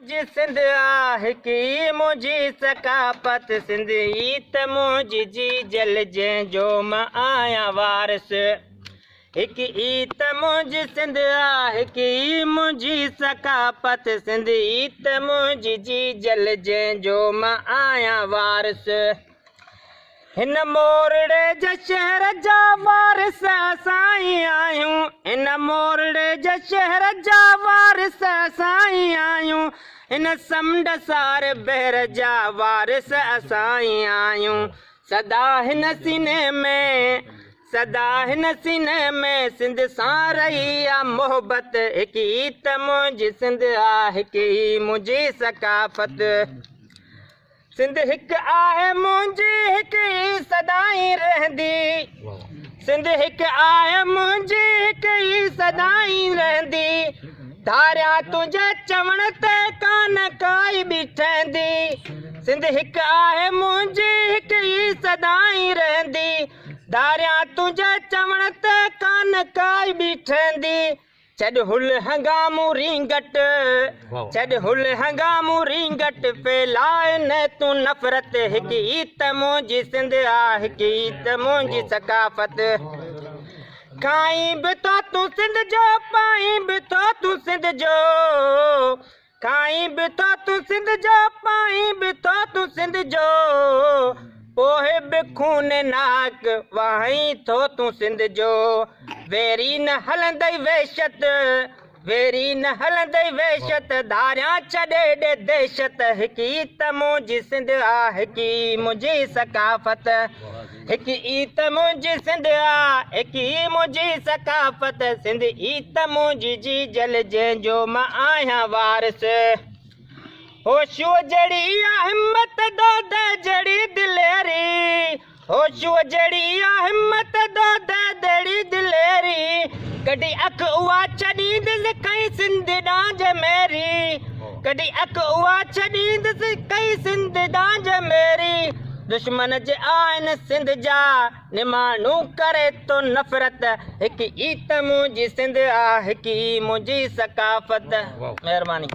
जी सिंध आहे की मुंहिंजी सकाफ़त सिंध ई त मुंहिंजी जी जल जंहिंजो मां आहियां वारिस हिकु ई त मुंहिंजी सिंध आहे की मुंहिंजी सकाफ़त सिंध ई त मुंहिंजी जी जल जंहिंजो मां आहियां वारिस हिन मोरड़े जे शहर जा वारिस असां ई आहियूं हिन मोरड़े जे शहर जा वारिस असां ई आहियूं हिन समुंड सार बहर जा वारिस असां ई आहियूं सदा हिन सीने में सिंध सां रही आहे मोहबत हिकु ई त मुंहिंजी सिंध आहे हिकु ई मुंहिंजी सकाफ़त सिंध हिकु आहे मुंहिंजी हिकु ई सदाई रहंदी सिंध हिकु आहे मुंहिंजी हिकु ई सदाई रहंदी धारिया तुंहिंजे चवण ते कान काई बि ठहंदी सिंध हिकु आहे मुंहिंजी हिकु ई सदाई रहंदी धारिया तुंहिंजे चवण ते कान काई बि ठहंदी छॾ हुल हंगामू रिंगट छॾ हुल हंगामू रिंगट फैलाए न तूं नफ़रत हिकु ई त मुंहिंजी सिंध आहे हिकु ई त मुंहिंजी सकाफ़त खाई बि थो तूं सिंध जो पाई बि थो तूं सिंध जो खाई बि थो तूं सिंध जो पाई बि थो तूं सिंध जो पोइ बि खून नाक वहाई थो तूं सिंध जो वेरी न हलंदई वेशत धारिया छॾे ॾे देशत हिकु ई त मुंहिंजी सिंध आहे हिकु ई मुंहिंजी सकाफ़त हिकु ई त मुंहिंजी सिंध आहे हिकु ई मुंहिंजी सकाफ़त सिंध ई त मुंहिंजी जी जल जंहिंजो मां आहियां वारिस होशियो जड़ी हिम्मत दौद जड़ी दिलेरी होशियो जड़ी हिम्मत दौद जड़ी दिलेरी कॾहिं अख उहा छॾींदसि कई सिंध डांज मेरी कॾहिं अख उहा छॾींदसि कई सिंध डांज मेरी दुश्मन जे आहिनि सिंध जा निमाणू करे तो नफ़रत हिकु ई त मुंहिंजी सिंध आहे हिकु ई मुंहिंजी सकाफ़त महिरबानी